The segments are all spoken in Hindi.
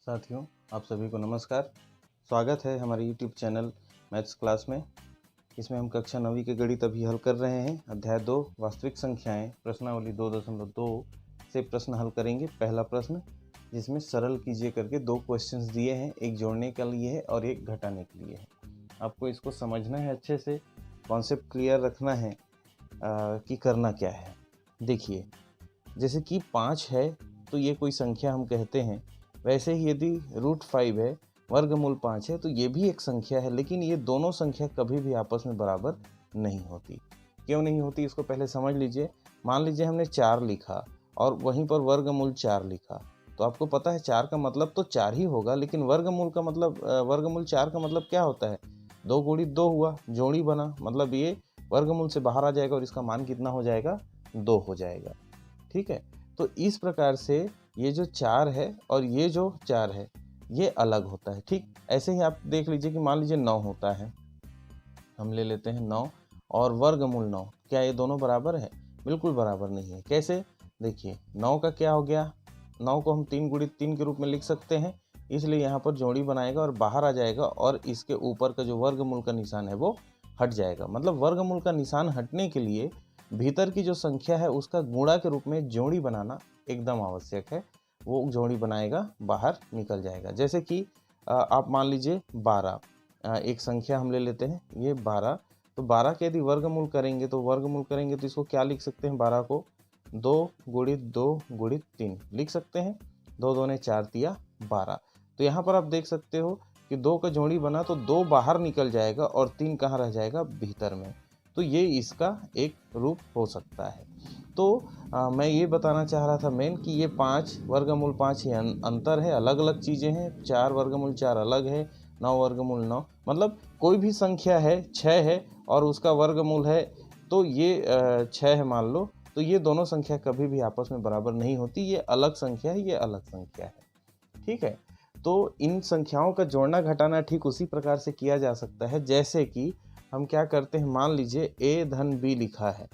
साथियों, आप सभी को नमस्कार। स्वागत है हमारे यूट्यूब चैनल मैथ्स क्लास में। इसमें हम कक्षा 9वीं के गणित अभी हल कर रहे हैं। अध्याय 2 वास्तविक संख्याएं प्रश्नावली 2.2 से प्रश्न हल करेंगे। पहला प्रश्न जिसमें सरल कीजिए करके 2 क्वेश्चंस दिए हैं, एक जोड़ने के लिए है और एक घटाने के लिए है। आपको इसको समझना है, अच्छे से कॉन्सेप्ट क्लियर रखना है कि करना क्या है। देखिए, जैसे कि 5 है तो ये कोई संख्या हम कहते हैं, वैसे ही यदि √5 है, वर्गमूल 5 है, तो ये भी एक संख्या है। लेकिन ये दोनों संख्या कभी भी आपस में बराबर नहीं होती। क्यों नहीं होती, इसको पहले समझ लीजिए। मान लीजिए हमने 4 लिखा और वहीं पर वर्गमूल 4 लिखा, तो आपको पता है 4 का मतलब तो 4 ही होगा, लेकिन वर्गमूल का मतलब वर्गमूल 4 का मतलब क्या होता है? 2 × 2 हुआ, जोड़ी बना, मतलब ये वर्गमूल से बाहर आ जाएगा और इसका मान कितना हो जाएगा? 2 हो जाएगा। ठीक है, तो इस प्रकार से ये जो 4 है और ये जो 4 है ये अलग होता है। ठीक, ऐसे ही आप देख लीजिए कि मान लीजिए 9 होता है, हम ले लेते हैं 9 और वर्गमूल 9, क्या ये दोनों बराबर है? बिल्कुल बराबर नहीं है। कैसे? देखिए, 9 का क्या हो गया? 9 को हम 3 × 3 के रूप में लिख सकते हैं, इसलिए यहाँ पर जोड़ी बनाएगा और बाहर आ जाएगा और इसके ऊपर का जो वर्गमूल का निशान है वो हट जाएगा। मतलब वर्गमूल का निशान हटने के लिए भीतर की जो संख्या है उसका गुणा के रूप में जोड़ी बनाना एकदम आवश्यक है। वो जोड़ी बनाएगा, बाहर निकल जाएगा। जैसे कि आप मान लीजिए 12, एक संख्या हम ले लेते हैं, ये 12। तो 12 के यदि वर्गमूल करेंगे तो इसको क्या लिख सकते हैं? 12 को 2 × 2 × 3 लिख सकते हैं। 2 दूने 4 तिया 12। तो यहाँ पर आप देख सकते हो कि 2 का जोड़ी बना तो 2 बाहर निकल जाएगा और 3 कहाँ रह जाएगा? भीतर में। तो ये इसका एक रूप हो सकता है। तो मैं ये बताना चाह रहा था मेन कि ये 5 वर्गमूल 5 ही अंतर है, अलग अलग चीज़ें हैं। 4 वर्गमूल 4 अलग है, 9 वर्गमूल 9, मतलब कोई भी संख्या है, 6 है और उसका वर्गमूल है, तो ये 6 है मान लो, तो ये दोनों संख्या कभी भी आपस में बराबर नहीं होती। ये अलग संख्या है, ये अलग संख्या है। ठीक है, तो इन संख्याओं का जोड़ना घटाना ठीक उसी प्रकार से किया जा सकता है जैसे कि हम क्या करते हैं, मान लीजिए a धन b लिखा है,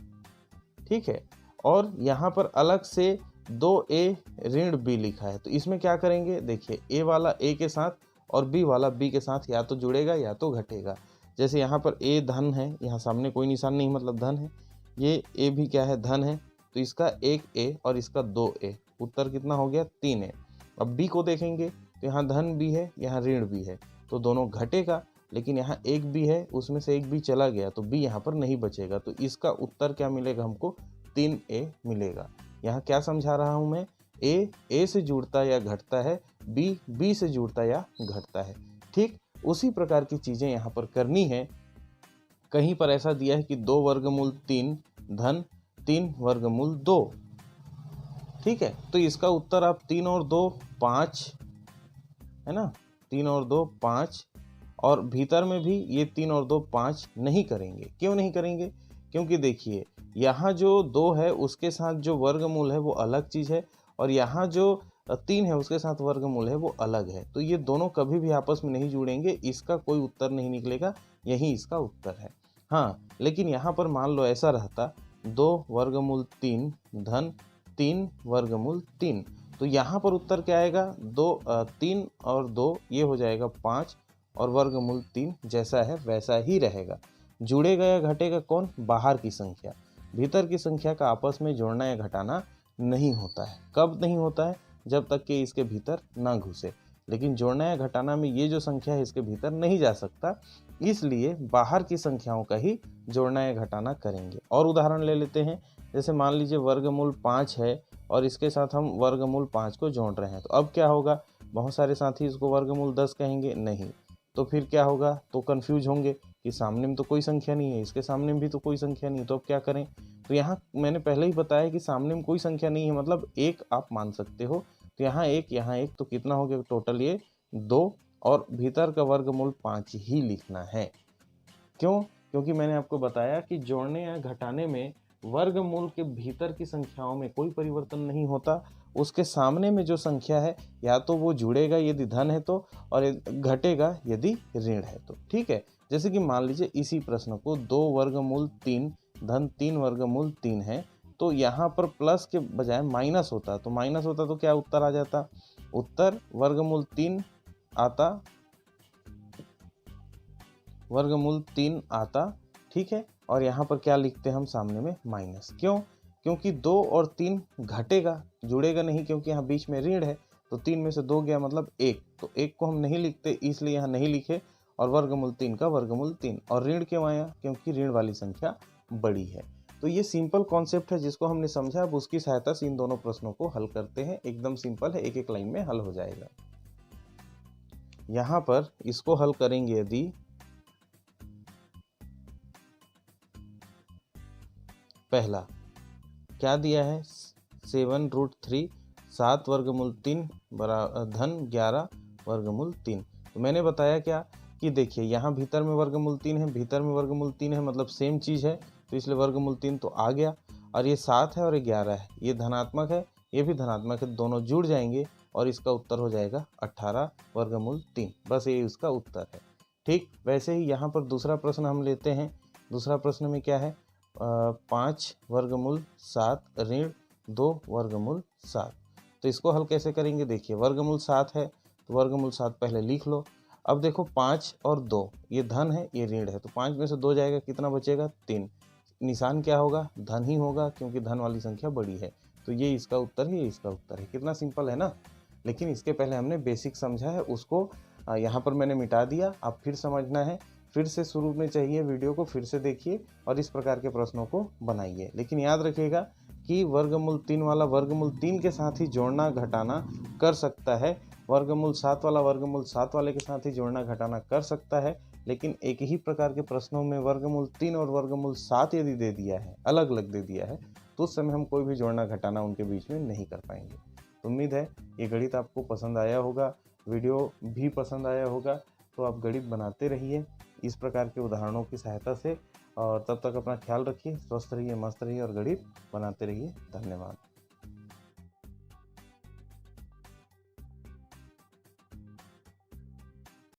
ठीक है, और यहाँ पर अलग से 2a ऋण b लिखा है। तो इसमें क्या करेंगे? देखिए, a वाला a के साथ और b वाला b के साथ या तो जुड़ेगा या तो घटेगा। जैसे यहाँ पर a धन है, यहाँ सामने कोई निशान नहीं, मतलब धन है। ये a भी क्या है? धन है। तो इसका 1a और इसका 2a, उत्तर कितना हो गया? 3a। अब b को देखेंगे तो यहाँ धन b है, यहाँ ऋण b है, तो दोनों घटेगा। लेकिन यहाँ एक b है, उसमें से एक b चला गया, तो b यहाँ पर नहीं बचेगा। तो इसका उत्तर क्या मिलेगा हमको? 3a मिलेगा। यहाँ क्या समझा रहा हूँ मैं? a से जुड़ता या घटता है, b से जुड़ता या घटता है। ठीक उसी प्रकार की चीज़ें यहाँ पर करनी है। कहीं पर ऐसा दिया है कि 2 वर्गमूल 3 धन 3 वर्गमूल 2, ठीक है, तो इसका उत्तर आप 3 और 2 5 है ना, 3 और 2 5, और भीतर में भी ये 3 और 2 5 नहीं करेंगे। क्यों नहीं करेंगे? क्योंकि देखिए, यहाँ जो 2 है उसके साथ जो वर्गमूल है वो अलग चीज़ है, और यहाँ जो 3 है उसके साथ वर्गमूल है वो अलग है। तो ये दोनों कभी भी आपस में नहीं जुड़ेंगे, इसका कोई उत्तर नहीं निकलेगा, यही इसका उत्तर है। हाँ, लेकिन यहाँ पर मान लो ऐसा रहता 2 वर्गमूल 3 धन 3 वर्गमूल 3, तो यहाँ पर उत्तर क्या आएगा? 3 और 2 ये हो जाएगा 5, और वर्गमूल 3 जैसा है वैसा ही रहेगा। जुड़ेगा या घटेगा कौन? बाहर की संख्या। भीतर की संख्या का आपस में जोड़ना या घटाना नहीं होता है। कब नहीं होता है? जब तक कि इसके भीतर ना घुसे। लेकिन जोड़ना या घटाना में ये जो संख्या है इसके भीतर नहीं जा सकता, इसलिए बाहर की संख्याओं का ही जोड़ना या घटाना करेंगे। और उदाहरण ले लेते हैं, जैसे मान लीजिए वर्गमूल 5 है और इसके साथ हम वर्गमूल 5 को जोड़ रहे हैं, तो अब क्या होगा? बहुत सारे साथी इसको वर्गमूल 10 कहेंगे, नहीं, तो फिर क्या होगा? तो कंफ्यूज होंगे कि सामने में तो कोई संख्या नहीं है, इसके सामने में भी तो कोई संख्या नहीं, तो अब क्या करें? तो यहाँ मैंने पहले ही बताया कि सामने में कोई संख्या नहीं है, मतलब एक आप मान सकते हो। तो यहाँ एक, तो कितना हो गया टोटल? ये 2, और भीतर का वर्गमूल 5 ही लिखना है। क्यों? क्योंकि मैंने आपको बताया कि जोड़ने या घटाने में वर्गमूल के भीतर की संख्याओं में कोई परिवर्तन नहीं होता। उसके सामने में जो संख्या है या तो वो जुड़ेगा यदि धन है तो, और घटेगा यदि ऋण है तो। ठीक है, जैसे कि मान लीजिए इसी प्रश्न को 2 वर्गमूल 3 धन 3 वर्गमूल 3 है, तो यहाँ पर प्लस के बजाय माइनस होता, तो माइनस होता तो क्या उत्तर आ जाता? उत्तर वर्गमूल 3 आता, वर्गमूल 3 आता। ठीक है, और यहाँ पर क्या लिखते हैं हम सामने में माइनस। क्यों? क्योंकि 2 और 3 घटेगा, जुड़ेगा नहीं, क्योंकि यहाँ बीच में ऋण है। तो 3 में से 2 गया मतलब 1, तो 1 को हम नहीं लिखते, इसलिए यहाँ नहीं लिखे। और वर्गमूल 3 का वर्गमूल 3। और ऋण क्यों आया? क्योंकि ऋण वाली संख्या बड़ी है। तो ये सिंपल कॉन्सेप्ट है जिसको हमने समझा। अब उसकी सहायता से इन दोनों प्रश्नों को हल करते हैं। एकदम सिंपल है, एक एक लाइन में हल हो जाएगा। यहाँ पर इसको हल करेंगे यदि, पहला क्या दिया है 7√3, 7 वर्गमूल 3 धन 11 वर्गमूल 3। तो मैंने बताया क्या कि देखिए यहाँ भीतर में वर्गमूल 3 है, भीतर में वर्गमूल 3 है, मतलब सेम चीज़ है, तो इसलिए वर्गमूल 3 तो आ गया। और ये 7 है और ये 11 है, ये धनात्मक है, ये भी धनात्मक है, दोनों जुड़ जाएंगे और इसका उत्तर हो जाएगा 18 वर्गमूल 3। बस ये इसका उत्तर है। ठीक, वैसे ही यहाँ पर दूसरा प्रश्न हम लेते हैं। दूसरा प्रश्न में क्या है 5 वर्गमूल 7 ऋण 2 वर्गमूल 7। तो इसको हल कैसे करेंगे? देखिए वर्गमूल 7 है तो वर्गमूल 7 पहले लिख लो। अब देखो 5 और 2 ये धन है, ये ऋण है, तो 5 में से 2 जाएगा, कितना बचेगा 3। निशान क्या होगा? धन ही होगा, क्योंकि धन वाली संख्या बड़ी है। तो ये इसका उत्तर है, ये इसका उत्तर है। कितना सिंपल है ना। लेकिन इसके पहले हमने बेसिक समझा है, उसको यहाँ पर मैंने मिटा दिया। अब फिर समझना है, फिर से शुरू में चाहिए, वीडियो को फिर से देखिए और इस प्रकार के प्रश्नों को बनाइए। लेकिन याद रखिएगा कि वर्गमूल 3 वाला वर्गमूल 3 के साथ ही जोड़ना घटाना कर सकता है, वर्गमूल 7 वाला वर्गमूल 7 वाले के साथ ही जोड़ना घटाना कर सकता है। लेकिन एक ही प्रकार के प्रश्नों में वर्गमूल 3 और वर्गमूल 7 यदि दे दिया है, अलग अलग दे दिया है, तो उस समय हम कोई भी जोड़ना घटाना उनके बीच में नहीं कर पाएंगे। तो उम्मीद है ये गणित आपको पसंद आया होगा, वीडियो भी पसंद आया होगा। तो आप गणित बनाते रहिए इस प्रकार के उदाहरणों की सहायता से। और तब तक अपना ख्याल रखिए, स्वस्थ रहिए, मस्त रहिए और गणित बनाते रहिए। धन्यवाद।